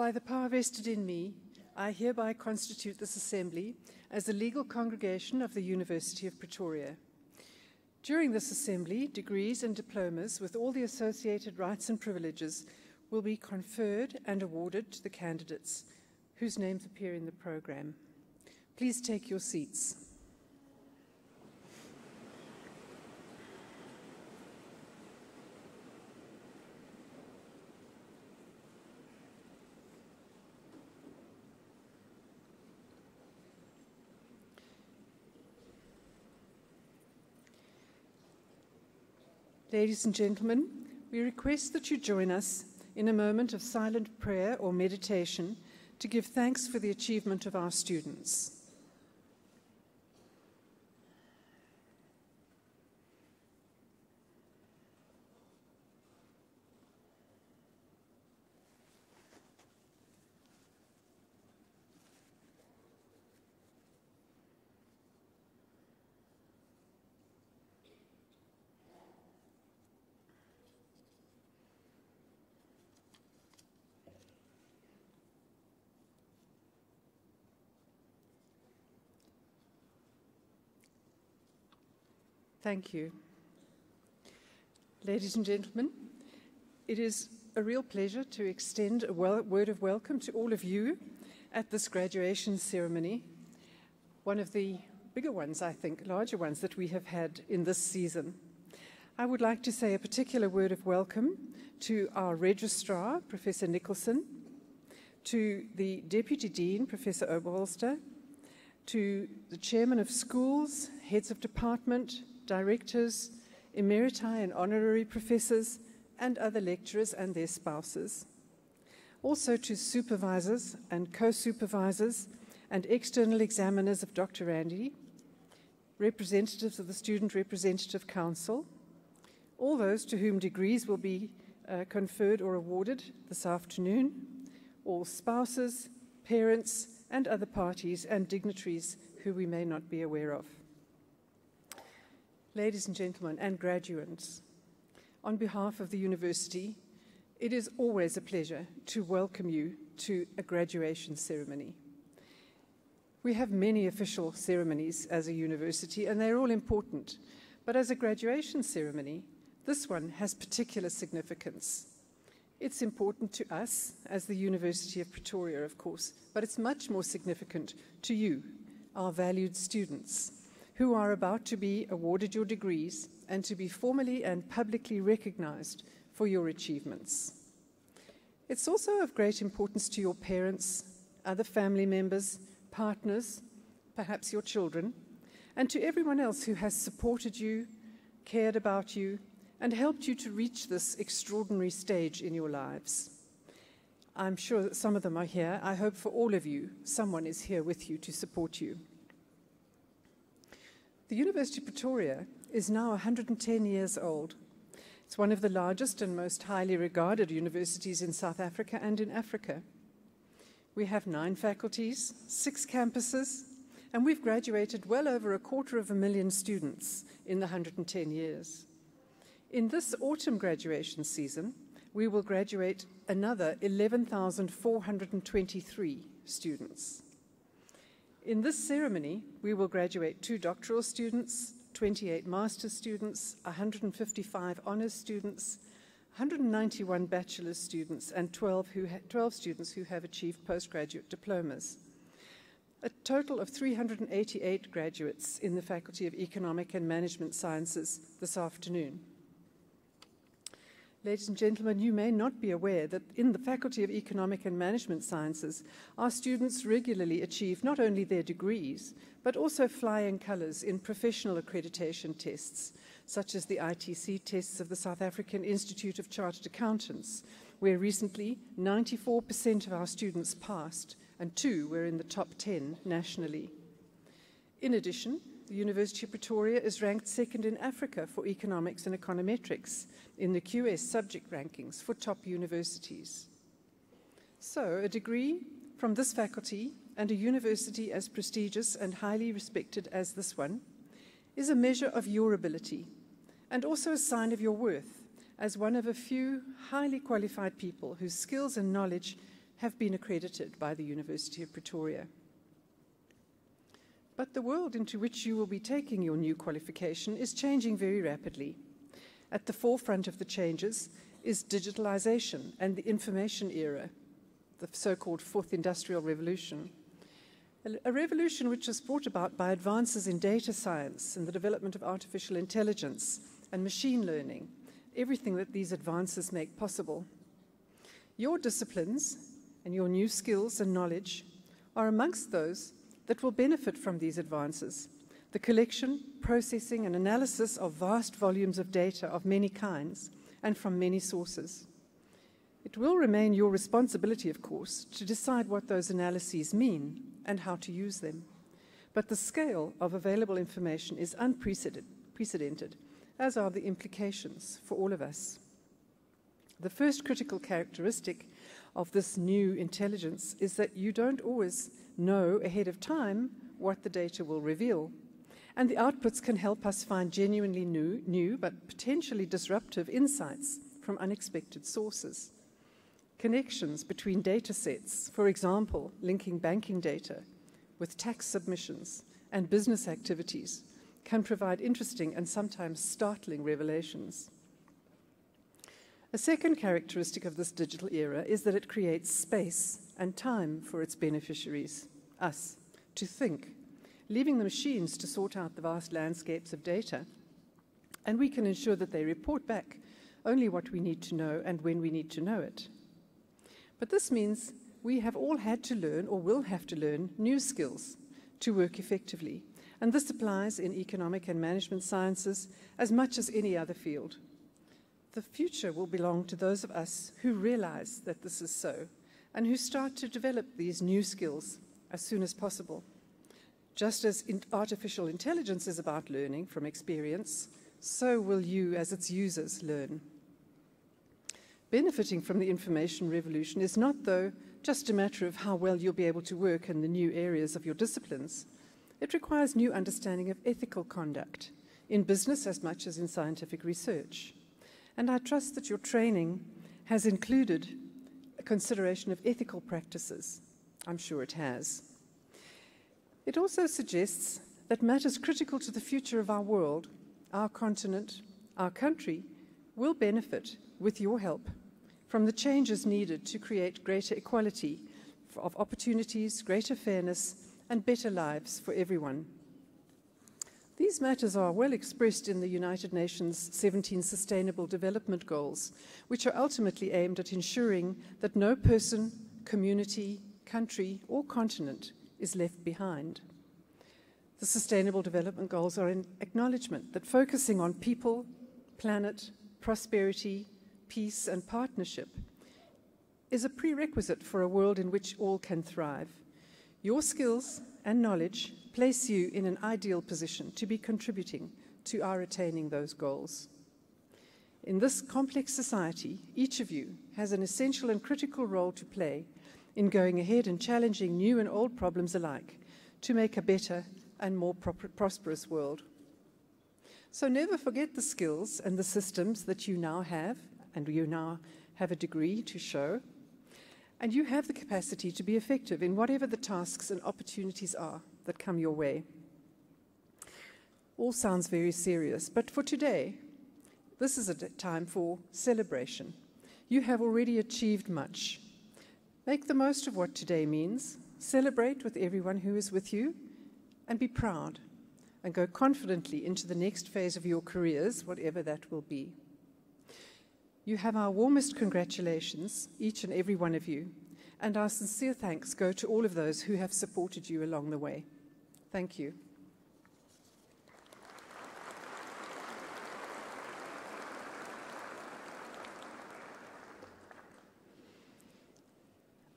By the power vested in me, I hereby constitute this assembly as a legal congregation of the University of Pretoria. During this assembly, degrees and diplomas with all the associated rights and privileges will be conferred and awarded to the candidates whose names appear in the program. Please take your seats. Ladies and gentlemen, we request that you join us in a moment of silent prayer or meditation to give thanks for the achievement of our students. Thank you. Ladies and gentlemen, it is a real pleasure to extend a word of welcome to all of you at this graduation ceremony, one of the bigger ones, I think, larger ones that we have had in this season. I would like to say a particular word of welcome to our registrar, Professor Nicholson, to the Deputy Dean, Professor Oberholster, to the Chairman of Schools, Heads of Department, Directors, emeriti and honorary professors, and other lecturers and their spouses. Also to supervisors and co-supervisors and external examiners of Doctorandi, representatives of the Student Representative Council, all those to whom degrees will be conferred or awarded this afternoon, all spouses, parents, and other parties and dignitaries who we may not be aware of. Ladies and gentlemen, and graduates, on behalf of the university, it is always a pleasure to welcome you to a graduation ceremony. We have many official ceremonies as a university, and they're all important. But as a graduation ceremony, this one has particular significance. It's important to us as the University of Pretoria, of course, but it's much more significant to you, our valued students, who are about to be awarded your degrees and to be formally and publicly recognized for your achievements. It's also of great importance to your parents, other family members, partners, perhaps your children, and to everyone else who has supported you, cared about you, and helped you to reach this extraordinary stage in your lives. I'm sure that some of them are here. I hope for all of you, someone is here with you to support you. The University of Pretoria is now 110 years old. It's one of the largest and most highly regarded universities in South Africa and in Africa. We have 9 faculties, 6 campuses, and we've graduated well over 250,000 students in the 110 years. In this autumn graduation season, we will graduate another 11,423 students. In this ceremony, we will graduate 2 doctoral students, 28 master's students, 155 honors students, 191 bachelor's students, and 12 students who have achieved postgraduate diplomas. A total of 388 graduates in the Faculty of Economic and Management Sciences this afternoon. Ladies and gentlemen, you may not be aware that in the Faculty of Economic and Management Sciences, our students regularly achieve not only their degrees, but also flying colours in professional accreditation tests, such as the ITC tests of the South African Institute of Chartered Accountants, where recently 94% of our students passed, and 2 were in the top 10 nationally. In addition, the University of Pretoria is ranked 2nd in Africa for economics and econometrics in the QS subject rankings for top universities. So, a degree from this faculty and a university as prestigious and highly respected as this one is a measure of your ability and also a sign of your worth as one of a few highly qualified people whose skills and knowledge have been accredited by the University of Pretoria. But the world into which you will be taking your new qualification is changing very rapidly. At the forefront of the changes is digitalization and the information era, the so-called Fourth Industrial Revolution. A revolution which is brought about by advances in data science and the development of artificial intelligence and machine learning, everything that these advances make possible. Your disciplines and your new skills and knowledge are amongst those that will benefit from these advances, the collection, processing, and analysis of vast volumes of data of many kinds and from many sources. It will remain your responsibility, of course, to decide what those analyses mean and how to use them. But the scale of available information is unprecedented, as are the implications for all of us. The first critical characteristic of this new intelligence is that you don't always know ahead of time what the data will reveal. And the outputs can help us find genuinely new but potentially disruptive insights from unexpected sources. Connections between data sets, for example, linking banking data with tax submissions and business activities, can provide interesting and sometimes startling revelations. A second characteristic of this digital era is that it creates space and time for its beneficiaries, us, to think, leaving the machines to sort out the vast landscapes of data, and we can ensure that they report back only what we need to know and when we need to know it. But this means we have all had to learn or will have to learn new skills to work effectively, and this applies in economic and management sciences as much as any other field. The future will belong to those of us who realize that this is so and who start to develop these new skills as soon as possible. Just as artificial intelligence is about learning from experience, so will you as its users learn. Benefiting from the information revolution is not, though, just a matter of how well you'll be able to work in the new areas of your disciplines. It requires new understanding of ethical conduct, in business as much as in scientific research. And I trust that your training has included a consideration of ethical practices. I'm sure it has. It also suggests that matters critical to the future of our world, our continent, our country, will benefit, with your help, from the changes needed to create greater equality of opportunities, greater fairness, and better lives for everyone. These matters are well expressed in the United Nations 17 Sustainable Development Goals, which are ultimately aimed at ensuring that no person, community, country, or continent is left behind. The Sustainable Development Goals are an acknowledgement that focusing on people, planet, prosperity, peace, and partnership is a prerequisite for a world in which all can thrive. Your skills and knowledge place you in an ideal position to be contributing to our attaining those goals. In this complex society, each of you has an essential and critical role to play in going ahead and challenging new and old problems alike to make a better and more prosperous world. So never forget the skills and the systems that you now have, and you now have a degree to show, and you have the capacity to be effective in whatever the tasks and opportunities are that come your way. All sounds very serious, but for today, this is a time for celebration. You have already achieved much. Make the most of what today means, celebrate with everyone who is with you, and be proud, and go confidently into the next phase of your careers, whatever that will be. You have our warmest congratulations, each and every one of you, and our sincere thanks go to all of those who have supported you along the way. Thank you.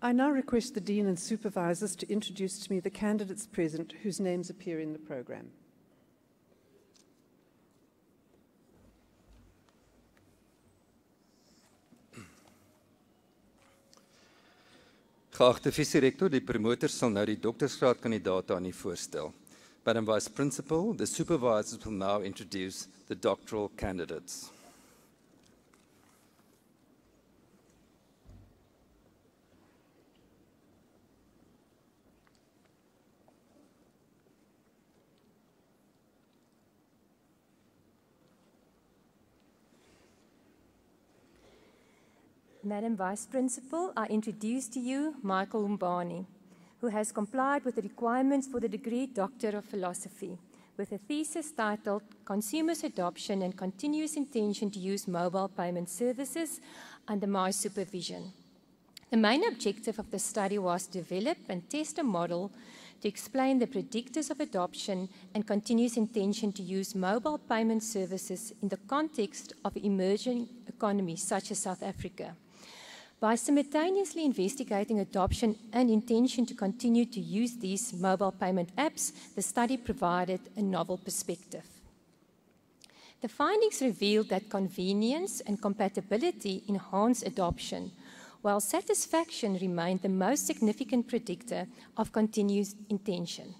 I now request the Dean and Supervisors to introduce to me the candidates present whose names appear in the programme. Geachte vice-rektor, die promoters sal nou die doktersgraadkandidate aan u voorstel. Madam Vice Principal, the supervisors will now introduce the doctoral candidates. Madam Vice Principal, I introduce to you Michael Umbani, who has complied with the requirements for the degree Doctor of Philosophy, with a thesis titled Consumers' Adoption and Continuous Intention to Use Mobile Payment Services under my supervision. The main objective of the study was to develop and test a model to explain the predictors of adoption and continuous intention to use mobile payment services in the context of emerging economies such as South Africa. By simultaneously investigating adoption and intention to continue to use these mobile payment apps, the study provided a novel perspective. The findings revealed that convenience and compatibility enhance adoption, while satisfaction remained the most significant predictor of continuous intention.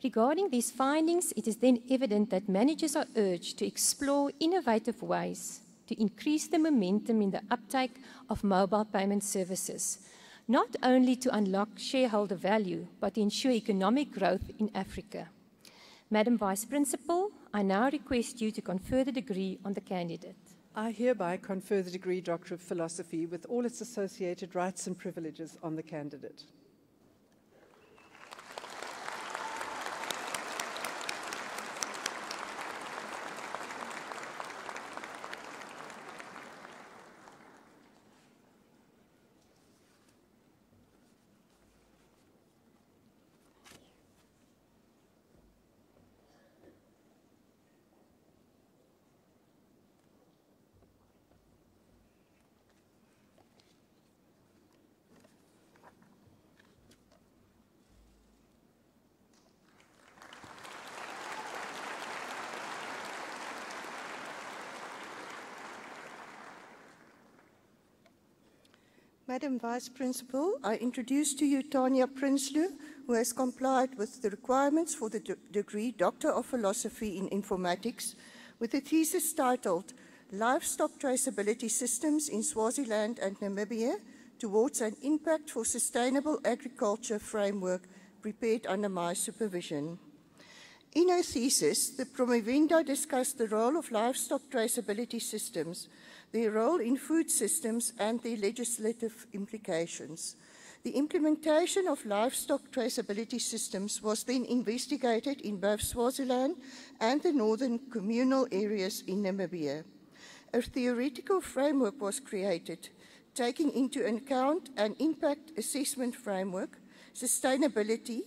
Regarding these findings, it is then evident that managers are urged to explore innovative ways to increase the momentum in the uptake of mobile payment services, not only to unlock shareholder value, but to ensure economic growth in Africa. Madam Vice Principal, I now request you to confer the degree on the candidate. I hereby confer the degree Doctor of Philosophy with all its associated rights and privileges on the candidate. Madam Vice Principal, I introduce to you Tanya Prinsloo, who has complied with the requirements for the degree Doctor of Philosophy in Informatics, with a thesis titled Livestock Traceability Systems in Swaziland and Namibia Towards an Impact for Sustainable Agriculture Framework, prepared under my supervision. In her thesis, the promovenda discussed the role of livestock traceability systems, their role in food systems, and their legislative implications. The implementation of livestock traceability systems was then investigated in both Swaziland and the northern communal areas in Namibia. A theoretical framework was created, taking into account an impact assessment framework, sustainability,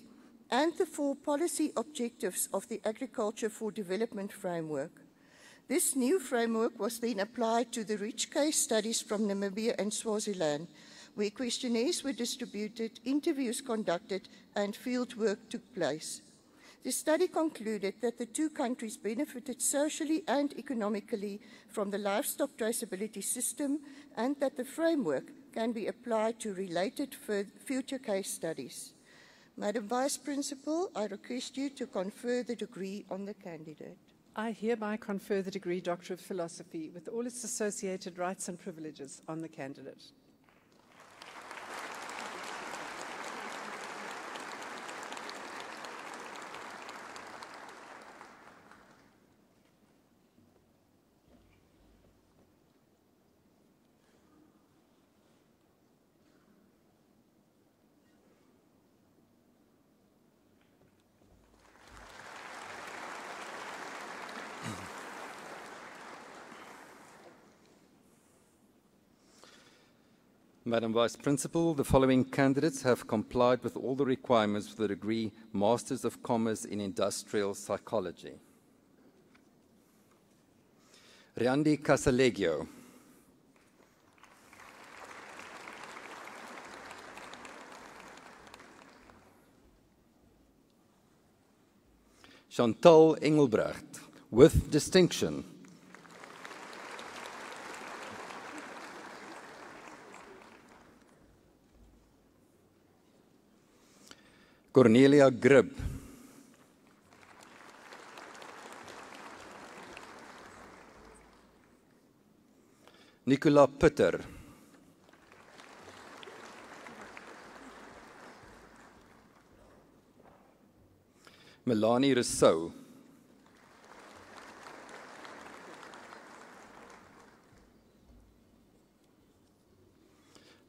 and the 4 policy objectives of the Agriculture for Development framework. This new framework was then applied to the rich case studies from Namibia and Swaziland, where questionnaires were distributed, interviews conducted, and fieldwork took place. The study concluded that the 2 countries benefited socially and economically from the livestock traceability system, and that the framework can be applied to related future case studies. Madam Vice Principal, I request you to confer the degree on the candidate. I hereby confer the degree Doctor of Philosophy with all its associated rights and privileges on the candidate. Madam Vice Principal, the following candidates have complied with all the requirements for the degree Masters of Commerce in Industrial Psychology. Riandi Casaleggio. Chantal Engelbrecht, with distinction. Cornelia Grib. Nicola Putter. Melanie Rousseau.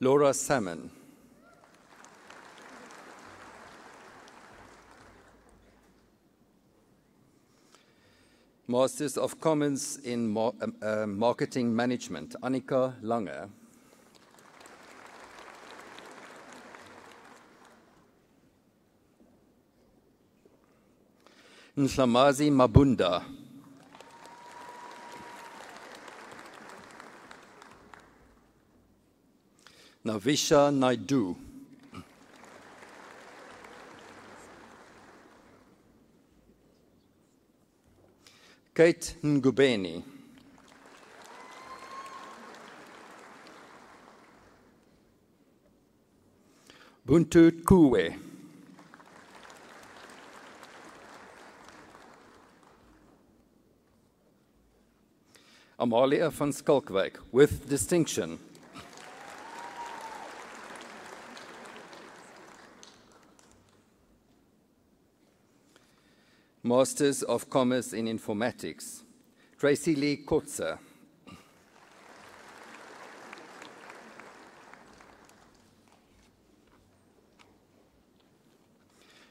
Laura Salmon. Masters of Commerce in Marketing Management, Annika Lange. Nhlamazi Mabunda. Navisha Naidu. Kate Ngubeni. Buntu Kuwe. Amalia van Skalkwyk, with distinction. Masters of Commerce in Informatics, Tracy Lee Kotze.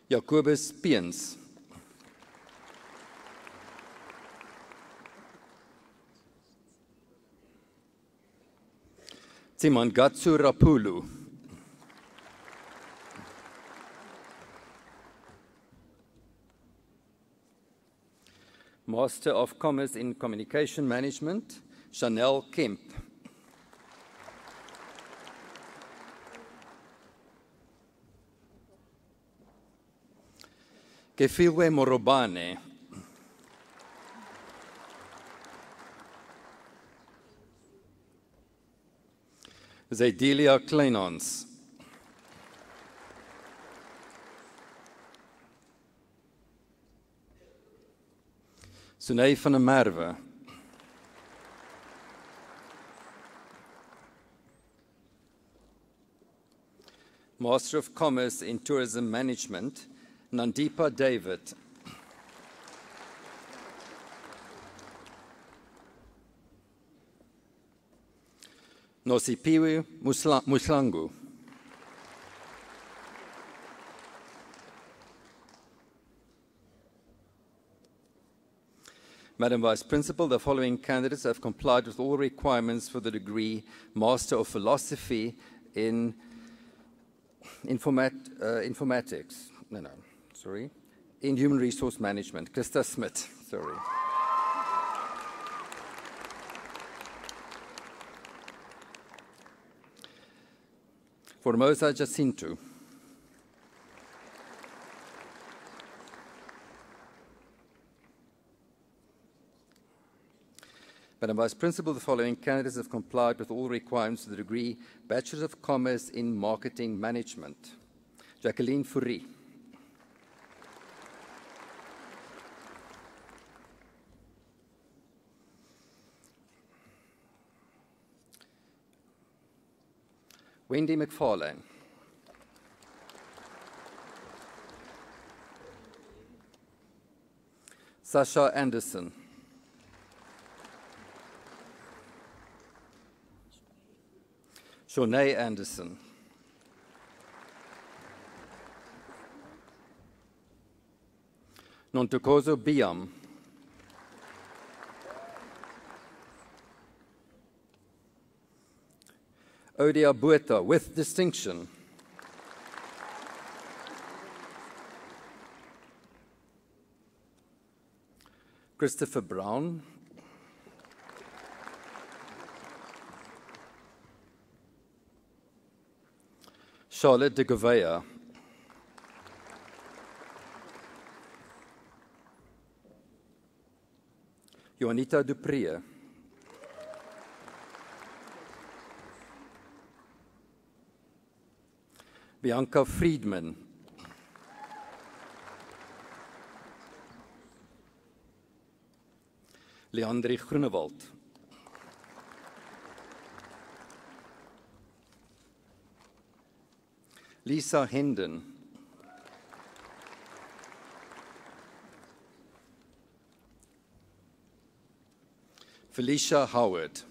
Jacobus Piens. Tsimangatsu Rapulu. Master of Commerce in Communication Management, Chanel Kemp. Kefilwe Morobane. Zaidelia Kleinans. Sunay van der Merwe. Master of Commerce in Tourism Management, Nandipa David. Nosipiwe Muslangu. Madam Vice Principal, the following candidates have complied with all requirements for the degree Master of Philosophy in Informatics. In Human Resource Management. Krista Smith, sorry. Formosa Jacinto. Madam Vice Principal, the following candidates have complied with all requirements for the degree Bachelor of Commerce in Marketing Management. Jacqueline Fourie. Wendy McFarlane. Sasha Anderson. Shanae Anderson. Nontokozo Biam. Odia Bueta, with distinction. Christopher Brown. Charlotte de Gouveia. Juanita Dupree. Bianca Friedman. Leandri Groenewald. Lisa Hendon. Felicia Howard.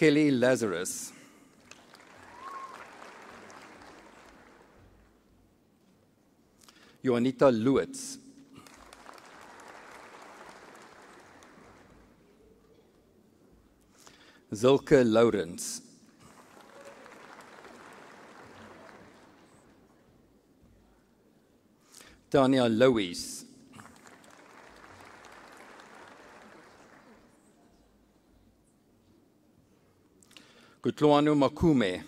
Kelly Lazarus. Juanita Lewitz. Zilke Lawrence. Tanya Louise. Kutlwano Makume.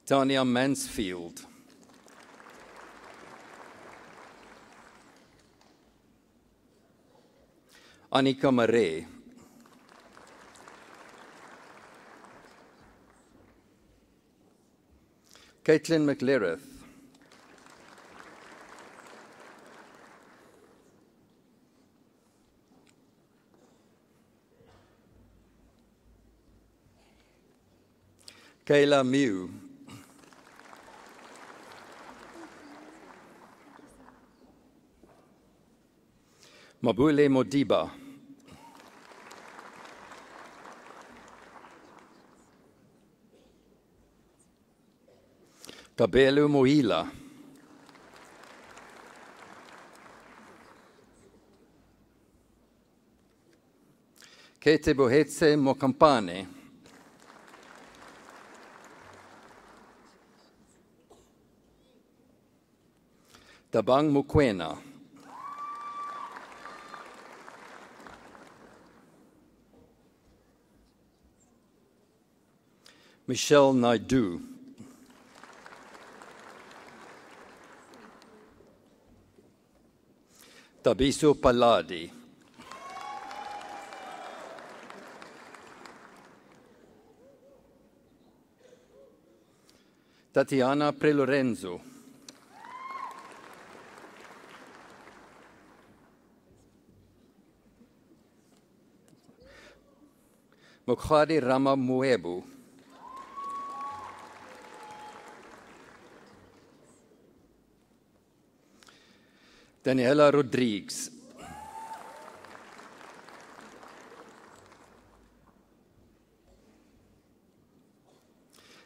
Tanya Mansfield. Annika Marais. Caitlin McLareth. Kayla Mew. Mabule Modiba. Kabelo Moila. Kete Bohetse Mokampane. Tabang Mukwena. Michelle Naidu. Tabiso Paladi. Tatiana Prelorenzo. Mokhadi Rama Muebu. Daniela Rodrigues.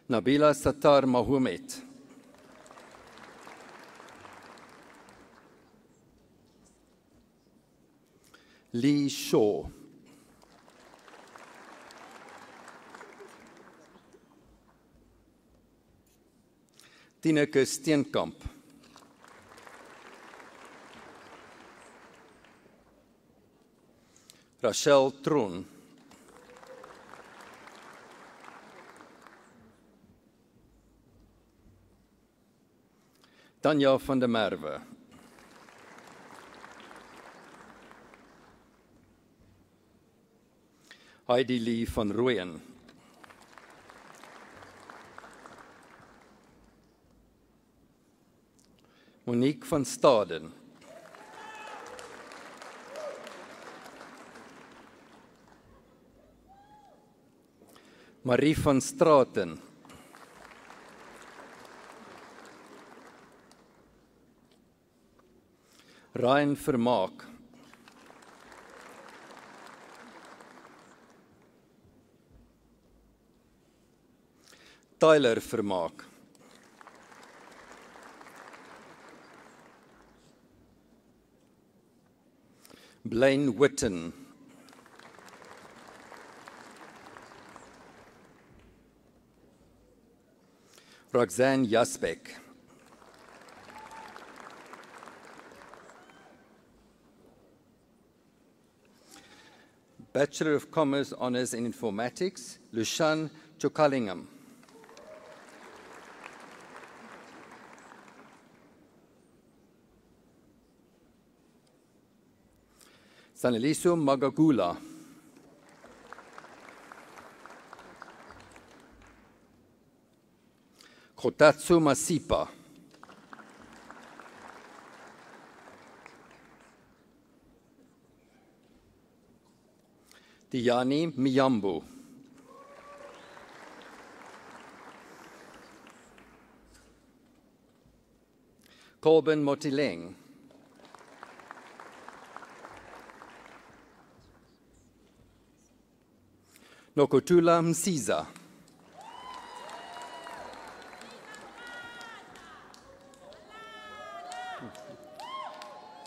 Nabila Sattar Mahomet. Lee Shaw. Tineke Steenkamp. Rachel Tron. Tanja van der Merwe. Heidi Lee van Rooyen. Monique van Staden. Marie van Straten. Ryan Vermaak. Tyler Vermaak. Blaine Witten. Roxanne Jasbeck. Bachelor of Commerce Honours in Informatics, Lushan Chokalingam. Saneliso Magagula. Kotatsu Masipa. Diani Miyambu. Colben Motileng. Nokotula Msiza.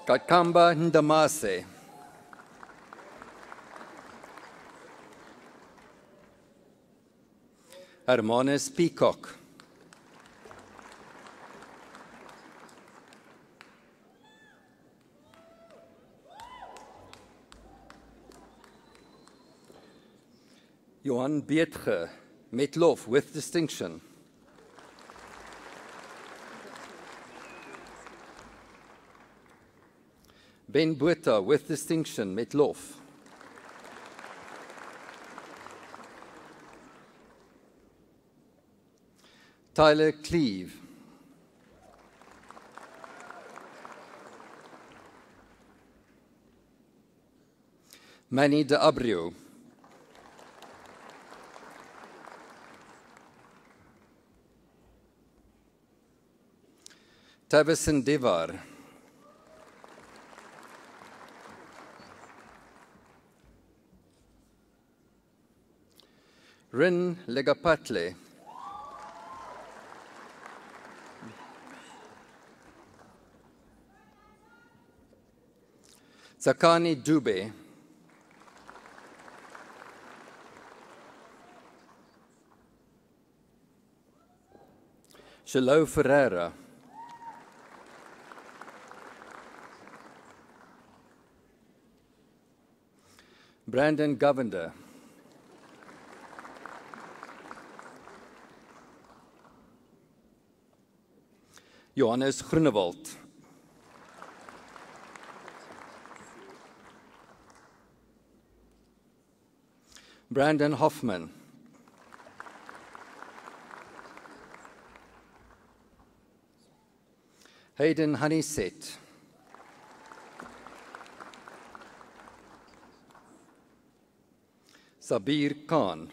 Katkamba Ndamase. Hermanus Peacock. Johan Beetge, met lof with distinction. Ben Botha with distinction, met lof. Tyler Cleave. Manny de Abrio. Tavison Devar. Rin Legapatle. Zakani Dube. Shalo Ferreira. Brandon Govender. Johannes Groenewald. Brandon Hoffman. Hayden Honeysett. Sabir Khan.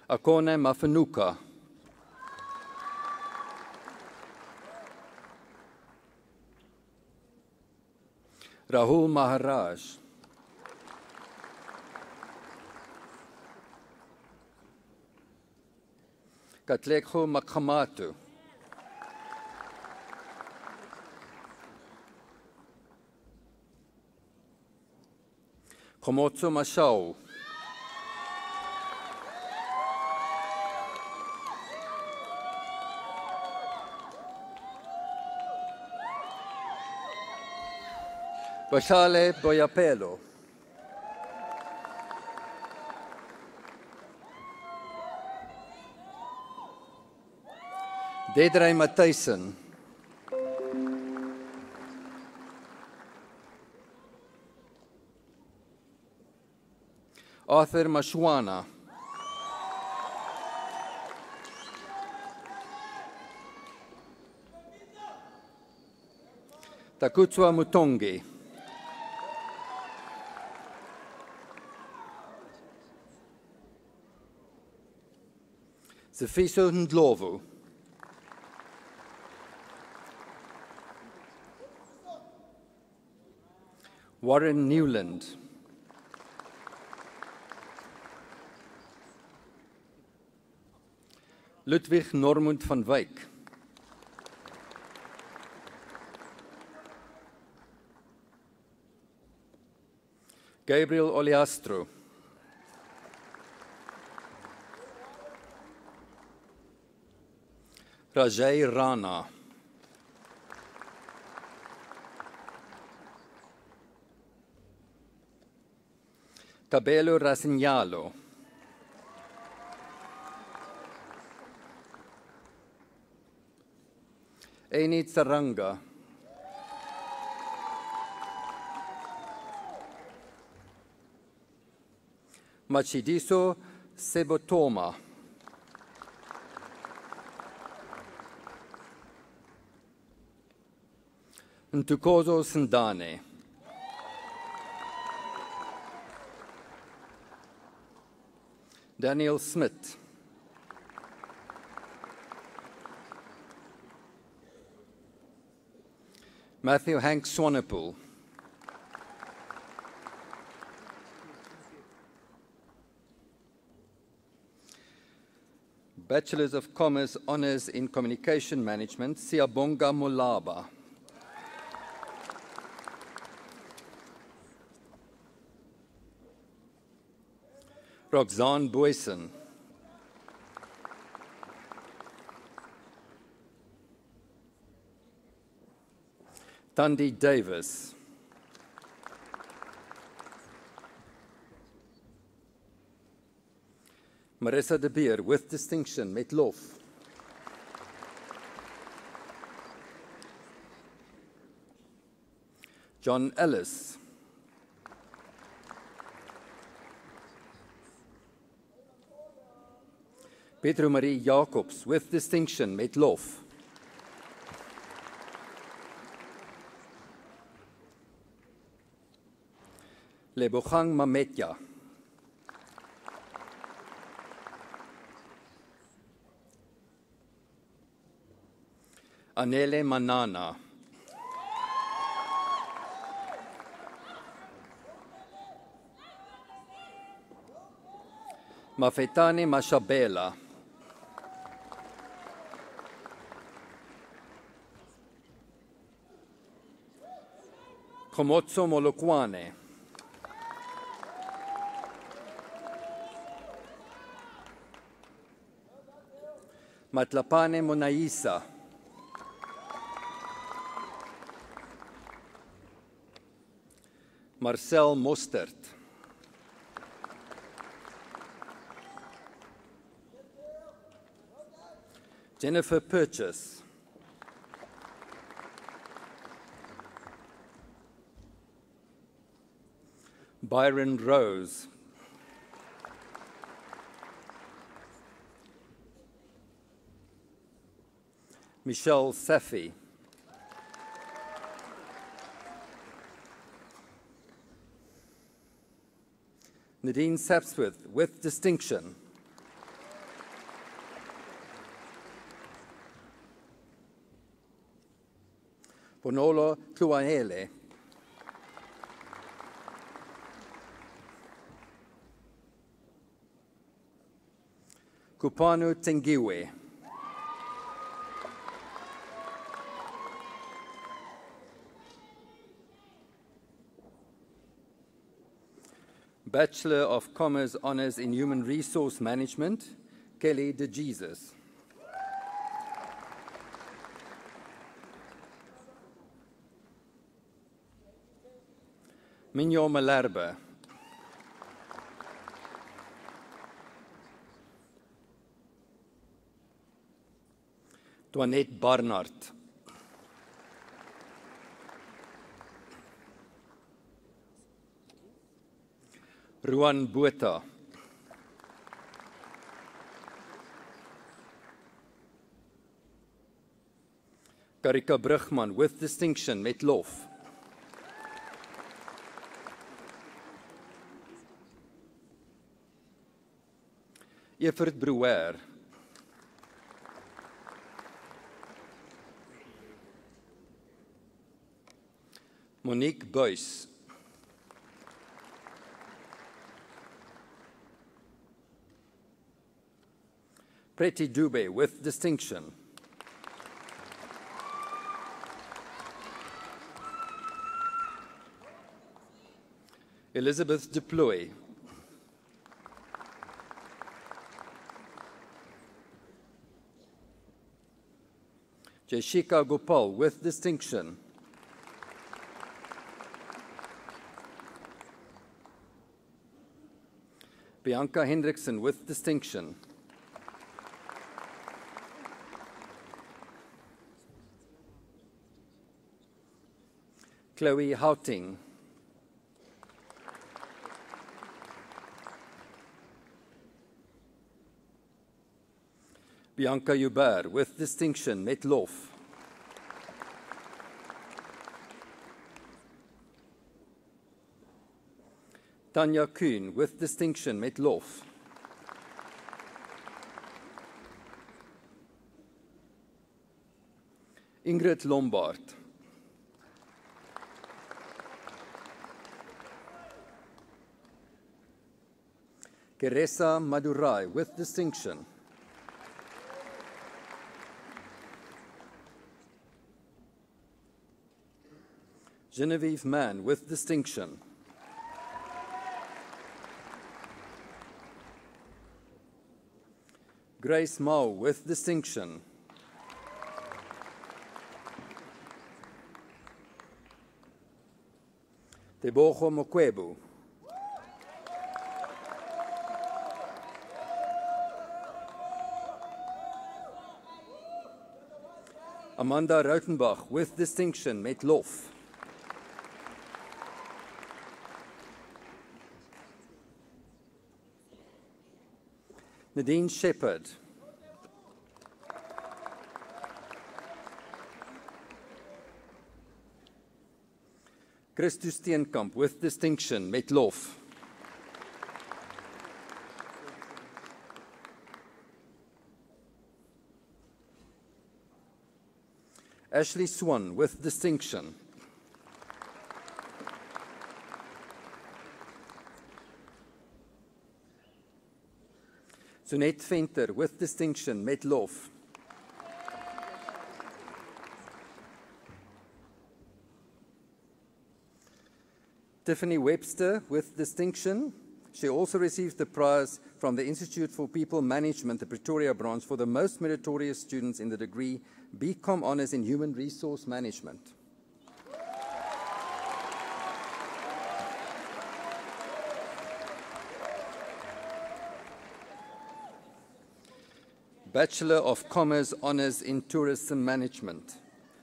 Akone Mafanuka. Rahul Maharaj. Katlekho Makhamatu. Komotso Mashau. Bashale Boyapelo. Dedray Matthijssen. Arthur Mashwana. Takutswa Mutongi. Sifiso Ndlovu. Warren Newland. Ludwig Normund van Wyk. Gabriel Oliastro. Rajay Rana. Tabelo Rasignalo. Enid Saranga. Machidiso Sebotoma. Ntukozo Sindane. Daniel Smith. Matthew Hank Swanepoel. Bachelors of Commerce Honours in Communication Management, Siyabonga Molaba. Roxanne Boyson. Thandi Davis. Marissa de Beer with distinction met lof. John Ellis. Pedro Marie Jacobs with distinction met lof. Lebogang Mametja. Anele Manana. Mafetane Mashabela. Komotso Molokwane. Matlapane Monaisa. Marcel Mostert. Jennifer Purchase. Byron Rose. Michelle Safi. Nadine Sapsworth with distinction. Bonolo Kluahele. Kupanu Tengiwe. Bachelor of Commerce Honours in Human Resource Management, Kelly De Jesus. Minyo Malarba. Toinette Barnard. Ruan Botha. Karika Brugman with distinction met lof. Evert Brouwer. Monique Buys. Pretty Dube with distinction. Elizabeth Deploy. Jeshika Gopal with distinction. Bianca Hendrickson with distinction. Chloe Houting. Bianca Huber with distinction met lof. Tanya Kuhn with distinction met lof. Ingrid Lombard. Keresa Madurai with distinction. Genevieve Mann with distinction. Grace Mao with distinction. Tebogo Mokwebu. Amanda Rautenbach with distinction met lof. Nadine Shepherd. Christus Steenkamp with distinction met lof. Ashley Swan with distinction. Sunette Venter with distinction met lof. Tiffany Webster with distinction. She also received the prize from the Institute for People Management, the Pretoria branch, for the most meritorious students in the degree BCom Honours in Human Resource Management. Bachelor of Commerce Honours in Tourism Management,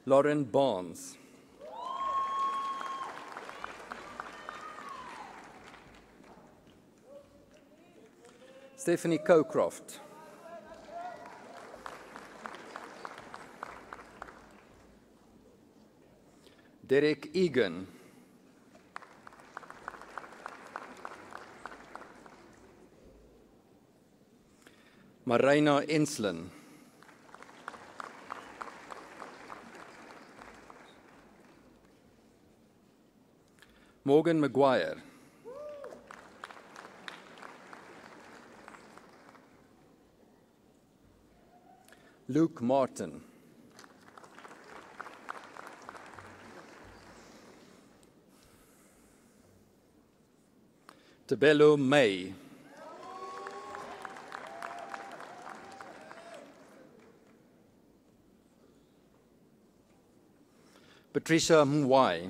Lauren Barnes. Stephanie Cowcroft. Derek Egan. Marina Enslin. Morgan Maguire. Luke Martin. Tabelo May. Patricia Mwai.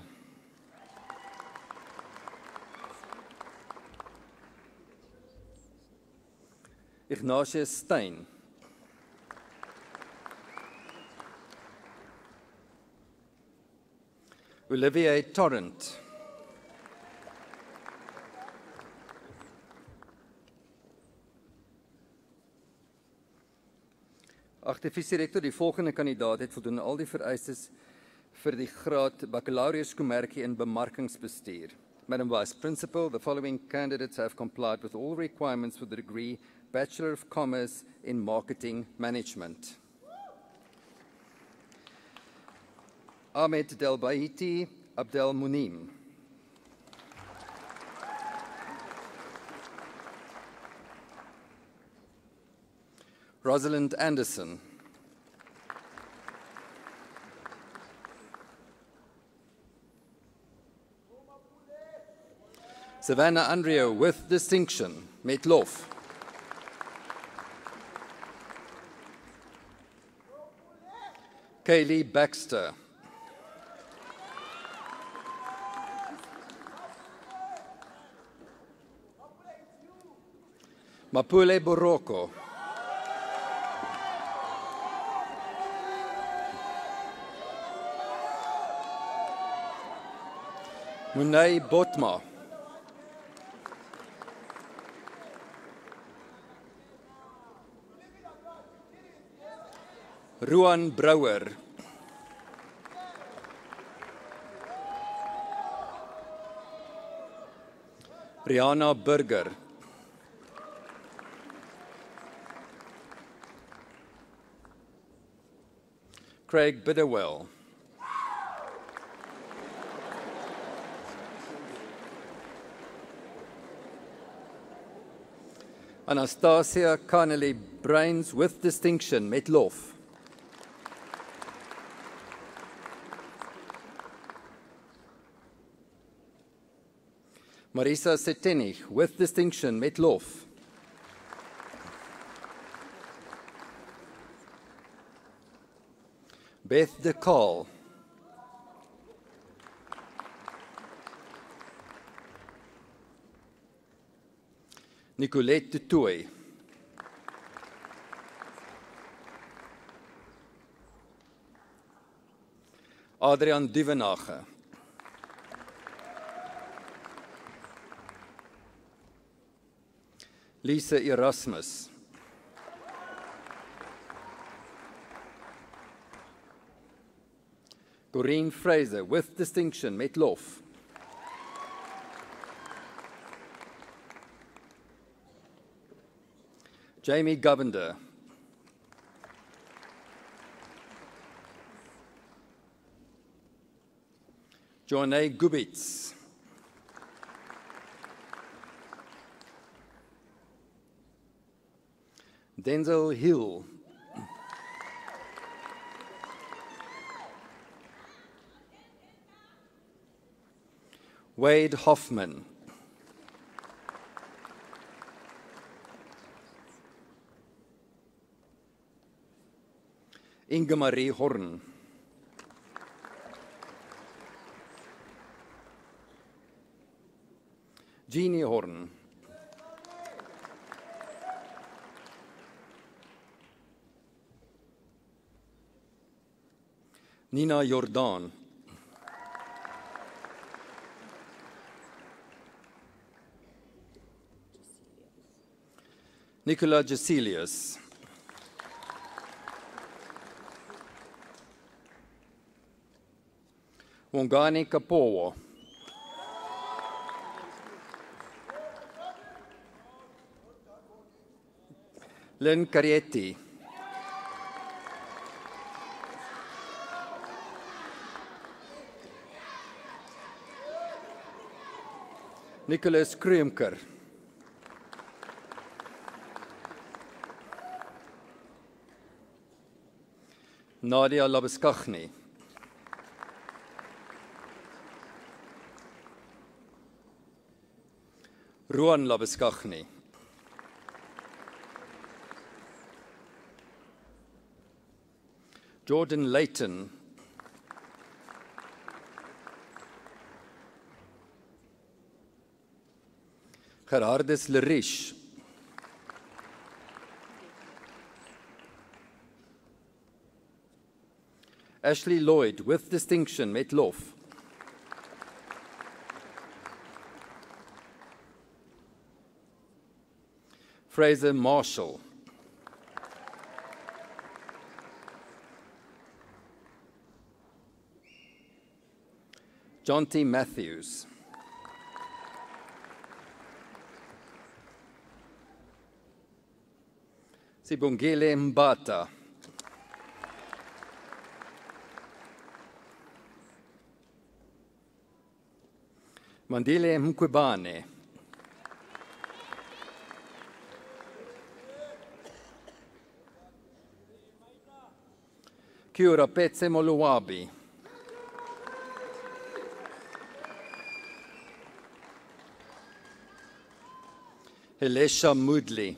Ignatius Stein. Olivier Torrent. Agter visierektor, die volgende kandidaat het voldoen al die vereistes vir die graad Baccalaureus Commercie in Bemarkingsbestuur. Madam Vice Principal, the following candidates have complied with all requirements for the degree Bachelor of Commerce in Marketing Management. Ahmed Delbaiti Abdel Munim. Rosalind Anderson. Savannah Andrio with distinction, met lof. Kaylee Baxter. Mapule Boroko. Munay Botma. Ruan Brouwer. Rihanna Burger. Craig Bidderwell. Anastasia Connelly Brains with distinction met lof. Marisa Setenich with distinction met lof. Beth de Kaal. Nicolette de Tooy. Adrian Duvenage. Lisa Erasmus. Corrine Fraser with distinction met lof. Jamie Govender. Joanne Gubitz. Denzel Hill. Wade Hoffman. Inge-Marie Horn. Jeannie Horn. Nina Jordan. Nicola Jacelius. Wongani Kapowo. Lynn Carietti. Nicholas Kreemker. Nadia Labeskachny. Roan Labeskachny. Jordan Layton. Gerardus Leriche. Ashley Lloyd with distinction met lof. Fraser Marshall. John T. Matthews. Sibongile Mbata. Mandile Mkwebane. Kiura Petse Moluwabi. Helesha Moodley.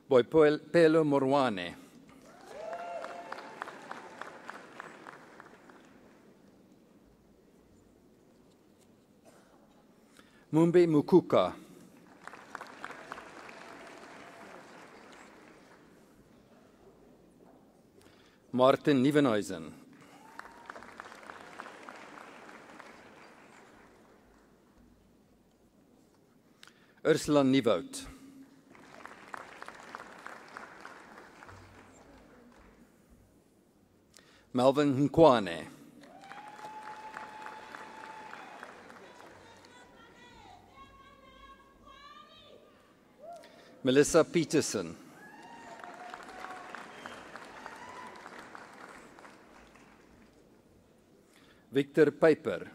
Boipelo Morwane. Mumbi Mukuka. Martin Nieuwenhuizen. Ursula Nieuwoud. Melvin Nkwane. Melissa Peterson. Victor Piper.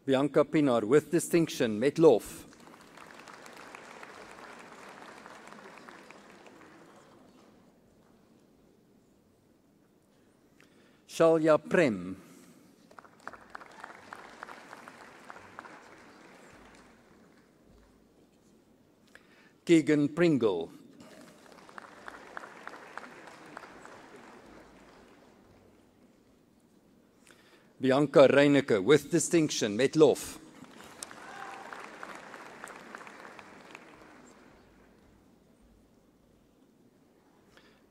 Bianca Pinaar with distinction met lof. Shalya Prem. Keegan Pringle. Bianca Reineke with distinction met lof.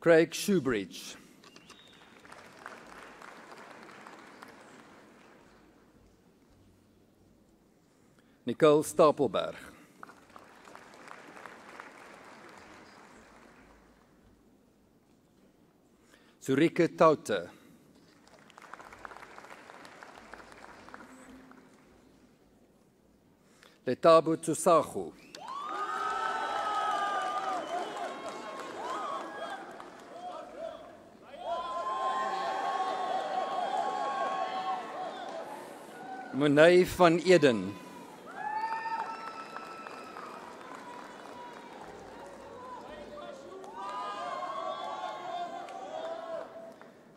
Craig Shoebridge. Nicole Stapelberg. Zurike Taute. Letabo Tsusagu. Monay van Eden.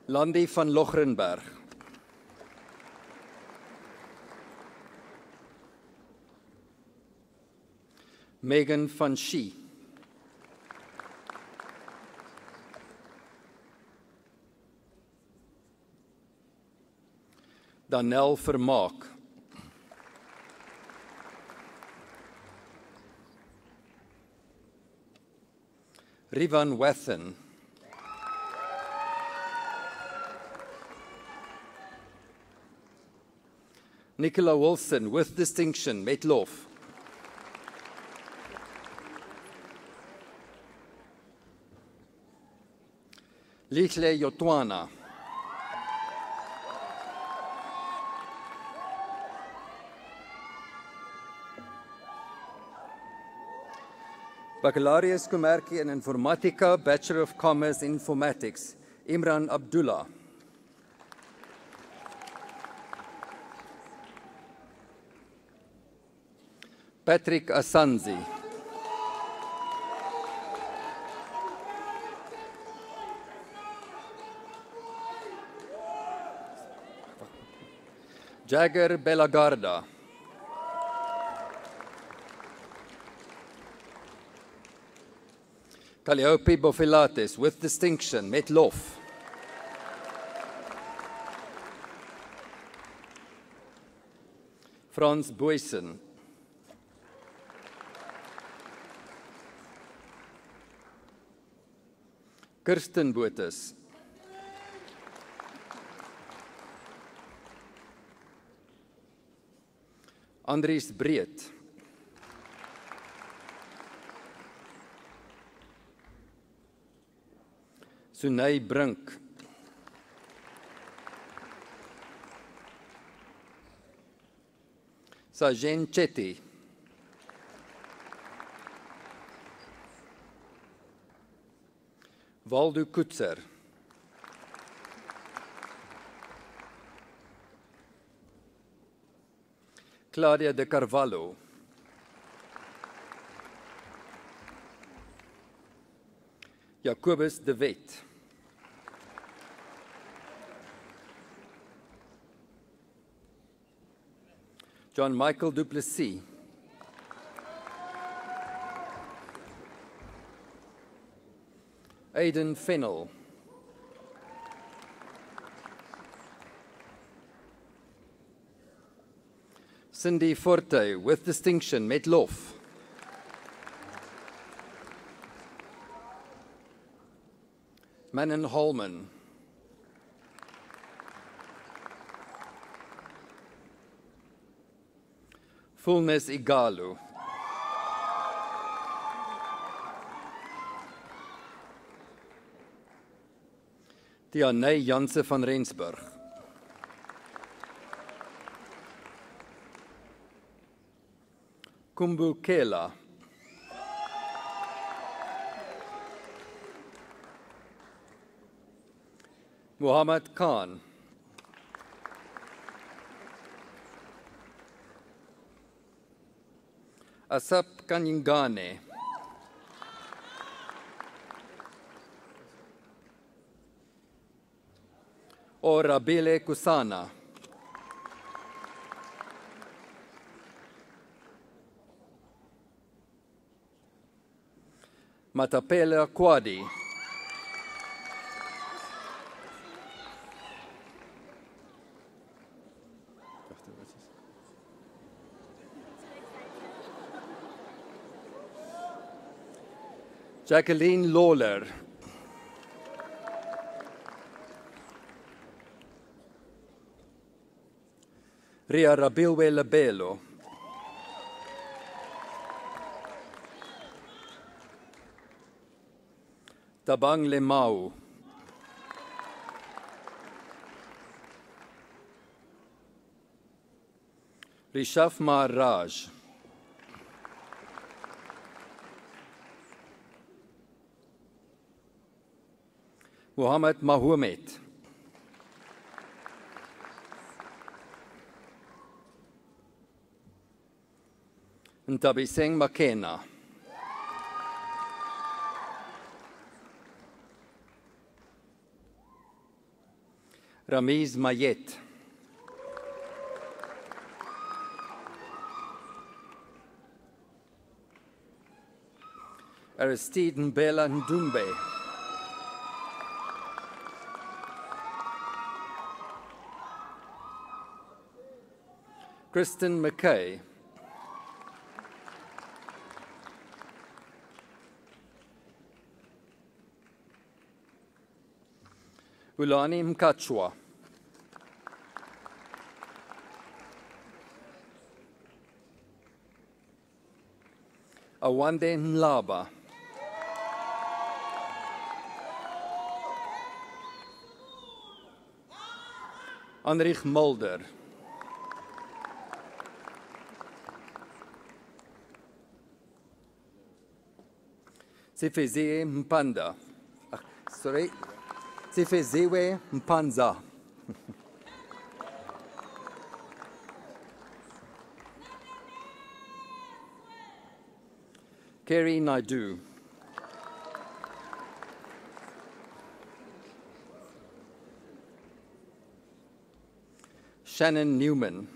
Landi van Logrenberg. Megan van Schie. Danel Vermaak. Rivan Wathen. Nicola Wilson with distinction met lof. Lichle Yotwana. Baccalaureus Kumerki in Informatica, Bachelor of Commerce in Informatics, Imran Abdullah. Patrick Asanzi. Jagger Belagarda. Calliope Bofilates with distinction met lof. Frans Boysen. Kirsten Botes. Andries Breed. Sunay Brink. Sajen Chetty. Waldo Kutzer. Claudia de Carvalho. Jacobus de Wet. John Michael Duplessis. Aidan Fennell. Cindy Forte with distinction met lof. Manon Holman. Fulness Igalo. Tianay Janse van Rensburg. Kumbu Kela. Muhammad Khan. Asap Kanyingane. Orabile Kusana. Matapela Kwadi. Jacqueline Lawler. Ria Rabilwe Labelo. Tabang Lemau. Rishaf Maharaj. Muhammad Mahomet. Ntabiseng Makena. Ramiz Mayet. Aristide Mbela Ndumbe. Kristen McKay. Ulani Mkachwa. Awande Mlaba. Anrich Mulder. Sifeze Mpanda. Sorry. Sifezewe Mpanza. Kerry Naidu. Shannon Newman.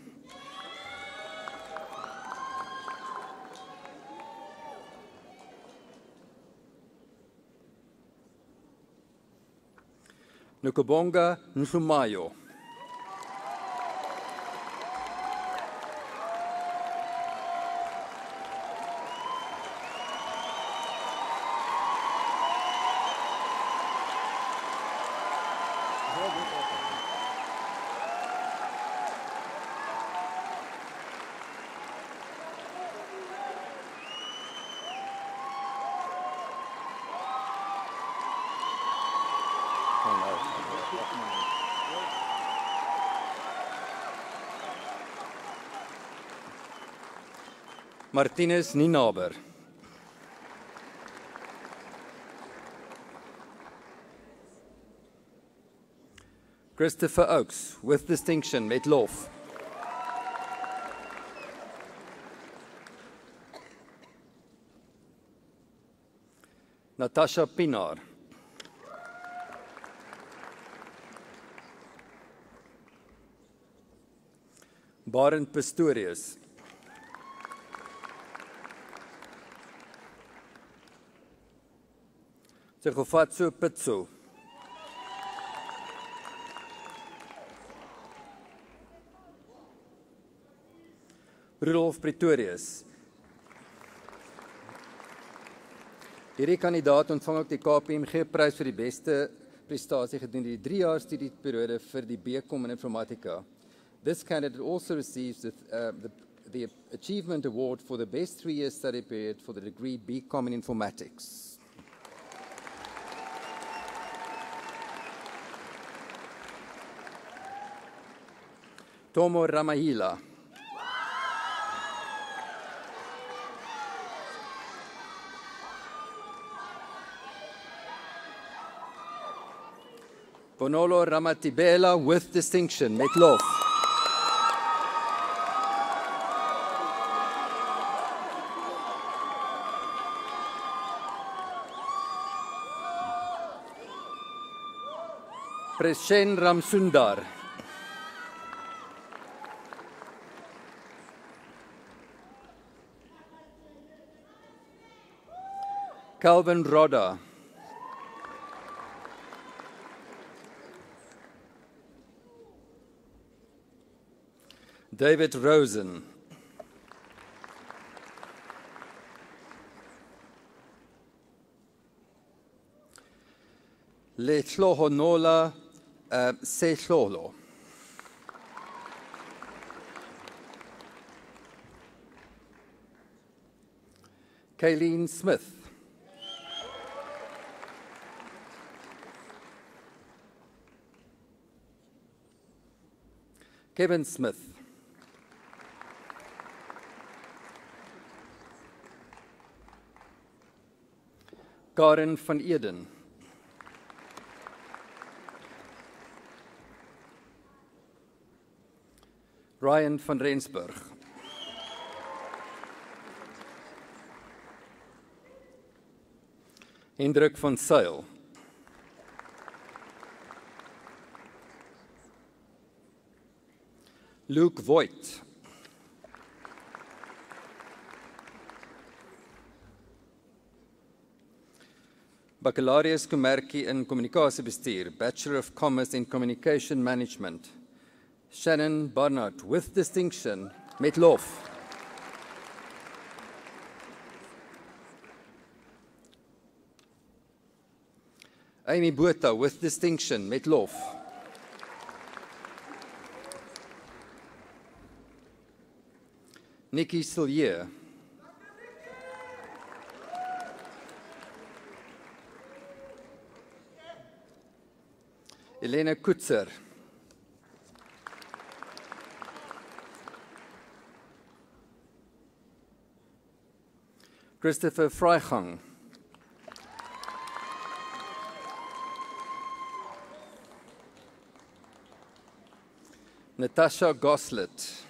Nukubonga Nsumayo. Martinez Ninaber. Christopher Oakes, with distinction, met lof. Natasha Pinar. Barend Pistorius. Tsegofatso Pitso. Rudolf Pretorius. Hierdie kandidaat ontvang ook die KPMG prys vir die beste prestasie gedurende die 3 jaar studieperiode vir die BCom in Informatica. This candidate also receives the Achievement Award for the best 3-year study period for the degree BCom in Informatics. Tomo Ramahila. Bonolo Ramatibela with distinction, met lof. Preshen Ramsundar. Calvin Rodda. David Rosen. Letlohonola Sehlolo. Kayleen Smith. Kevin Smith. Karen van Eden. Ryan van Rensburg. Hendrik van Sail. Luke Voigt. Baccalaureus Kommerkie in Kommunikasiebestuur, Bachelor of Commerce in Communication Management. Shannon Barnard, with distinction, met lof. Amy Botha, with distinction, met lof. Nikki Sillier. Elena Kutzer. Christopher Freigang. Natasha Goslet.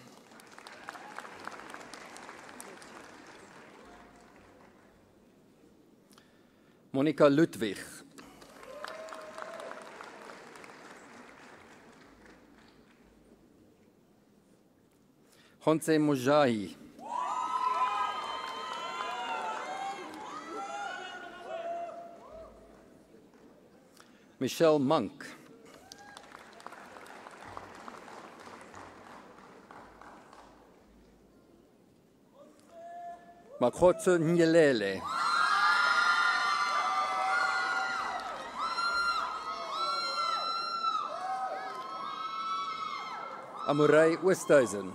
Monica Ludwig. Honse Mojahi. Michelle Monk. Makotso Nyelele. Amorai Westhuizen.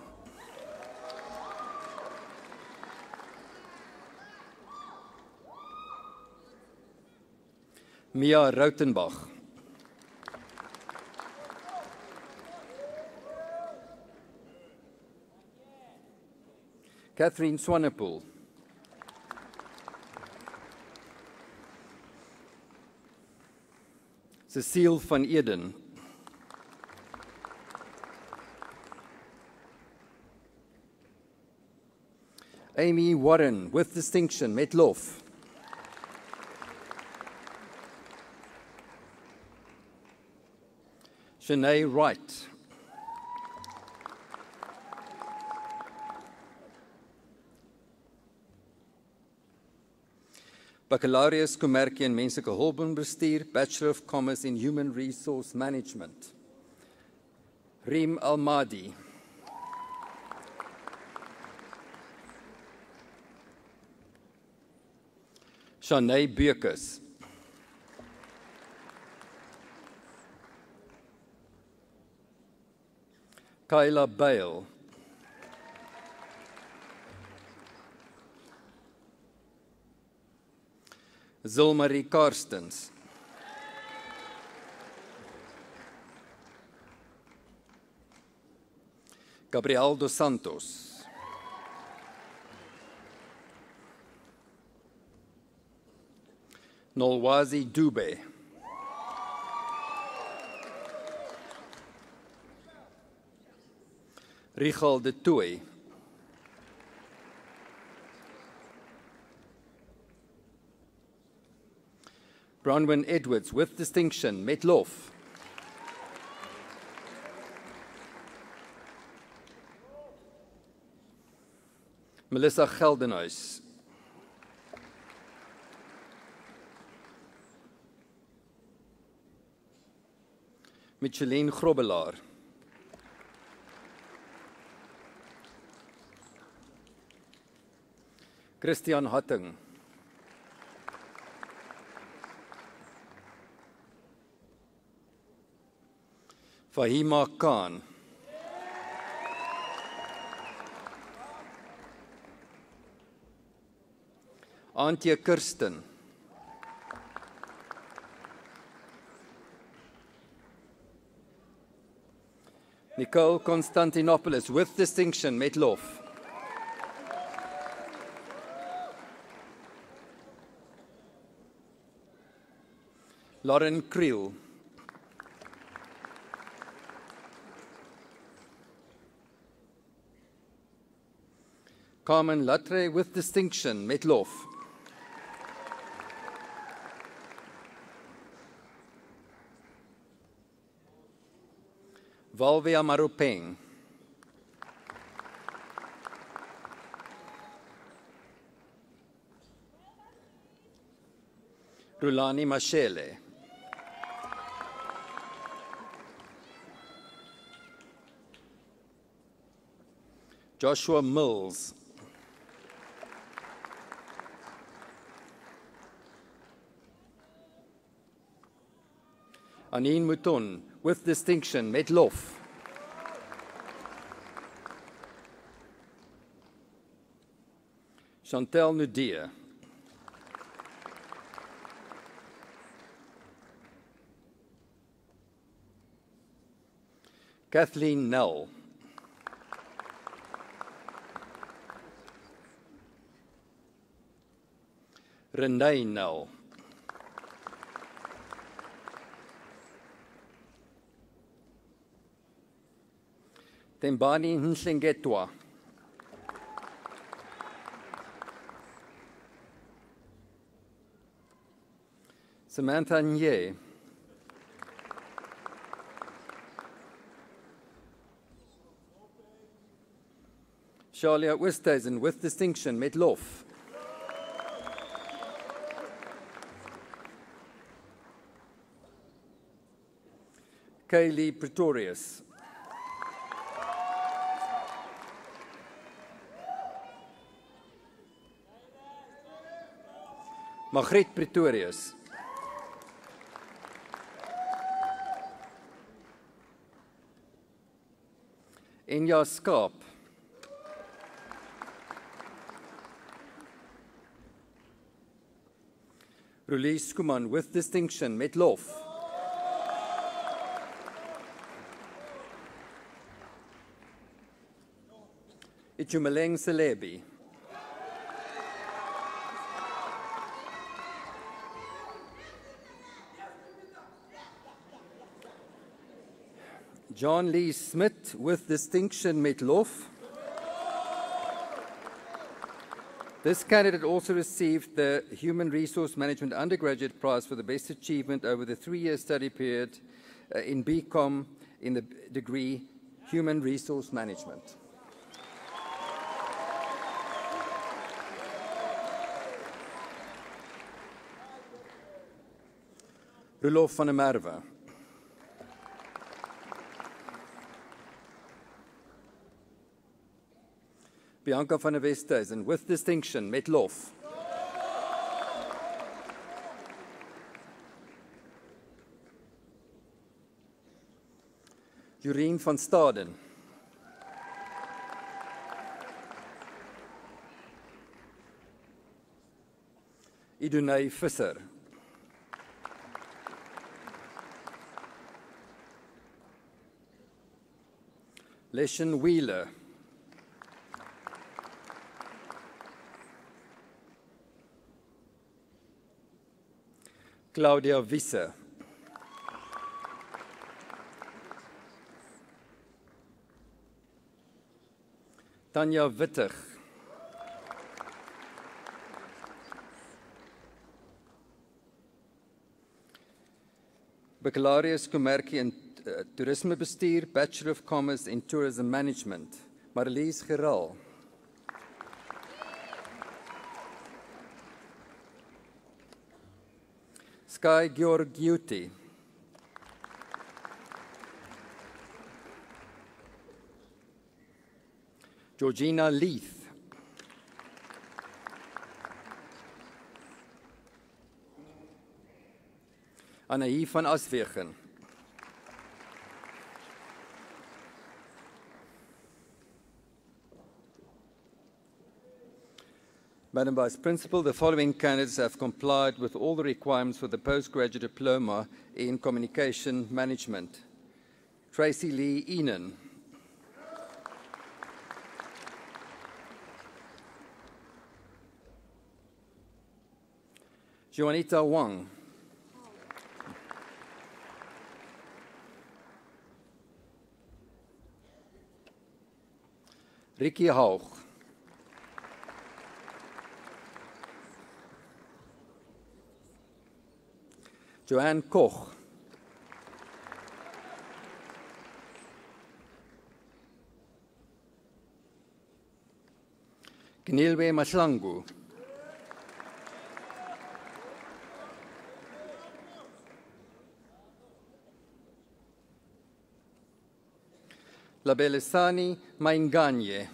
Mia Rautenbach. Catherine Swanepoel. Cecile van Eden. Amy Warren, with distinction, met lof. Shanae Wright. Baccalaureus Kommerkie in Menslike Hulpbronbestuur, Bachelor of Commerce in Human Resource Management. Reem Almadi. Shanae Beukes. Kyla Bale. Zilmarie Karstens. Gabriel dos Santos. Nolwazi Dube. Richel de Tooy. Bronwyn Edwards, with distinction, met lof. Melissa Geldenhuys. Micheline Grobbelaar. Christian Hatting. Fahima Khan. Antje Kirsten. Nicole Constantinopoulos with distinction met lof. Lauren Creel. Carmen Latre with distinction met lof. Valvia Marupeng. Rulani Mashele. Joshua Mills. Anine Mouton with distinction met lof. Chantal Nudia. Kathleen Nell. Renee Nell. Tembani Nhlengetwa. Samantha Nye. Shalia Westhuizen with distinction met lof. Kaylee Pretorius. Margriet Pretorius. Enya Skaap. Release Kuman with distinction met lof. Ichumeleng Celebi. John Lee Smith with distinction met lof. This candidate also received the Human Resource Management Undergraduate Prize for the best achievement over the 3-year study period in BCom in the degree Human Resource Management. Rolof van der Merwe. Bianca van der Westhuizen with distinction met lof. Jurien van Staden. Idunay Visser. Leshen Wheeler. Claudia Wisse. Tanya Wittig. Baccalaureus Commercie in Toerismebestuur, Bachelor of Commerce in Tourism Management, Marlies Geral. Sky Georgiouti. Georgina Leith. Anahie van Aswegen. Madam Vice Principal, the following candidates have complied with all the requirements for the postgraduate diploma in communication management. Tracy Lee Enan. Juanita Wang. Ricky Haug. Joanne Koch. Kinilwe Maslangu. Labelisani Mainganye.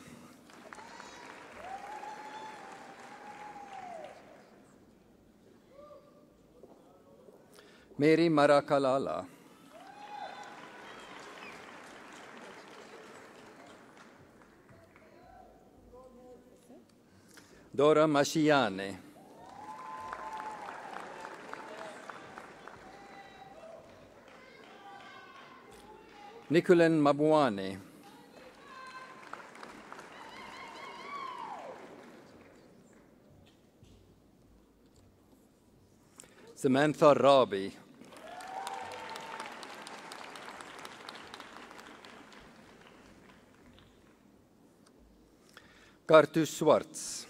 Mary Marakalala. Dora Mashiane. Nicolene Mabuane. Samantha Rabi. Kartu Swartz.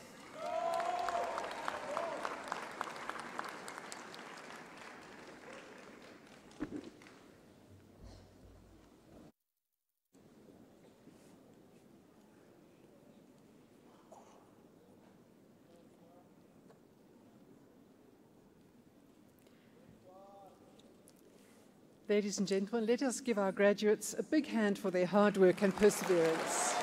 Ladies and gentlemen, let us give our graduates a big hand for their hard work and perseverance.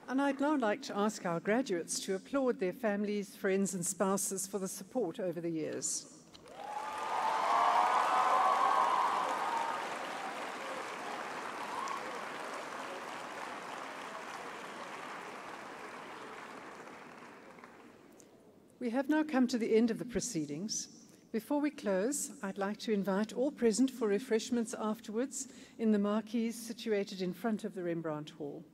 And I'd now like to ask our graduates to applaud their families, friends, and spouses for the support over the years. We have now come to the end of the proceedings. Before we close, I'd like to invite all present for refreshments afterwards in the marquees situated in front of the Rembrandt Hall.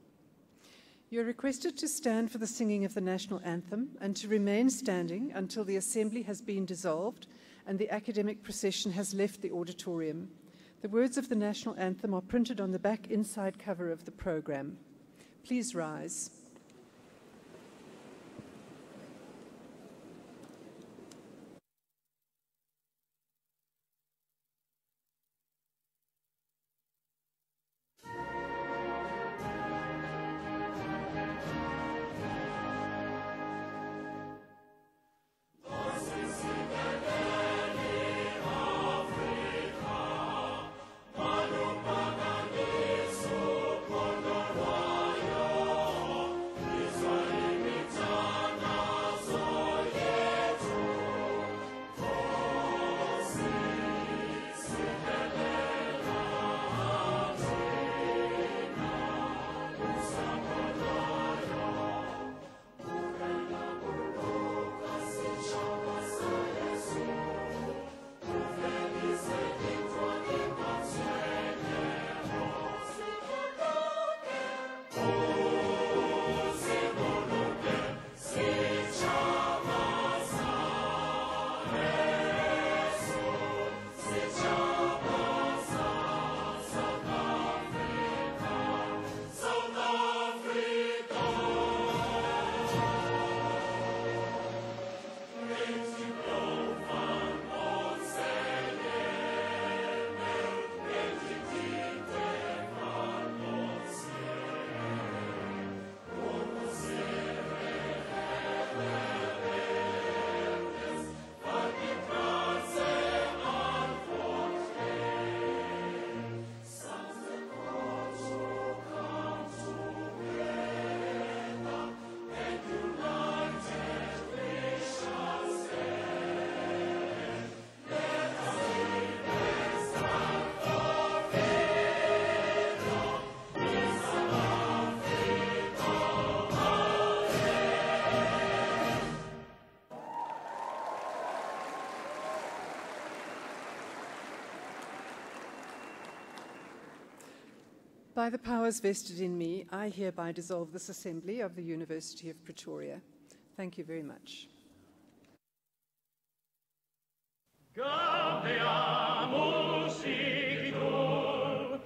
You're requested to stand for the singing of the national anthem and to remain standing until the assembly has been dissolved and the academic procession has left the auditorium. The words of the national anthem are printed on the back inside cover of the program. Please rise. By the powers vested in me, I hereby dissolve this Assembly of the University of Pretoria. Thank you very much. Gaudeamus igitur,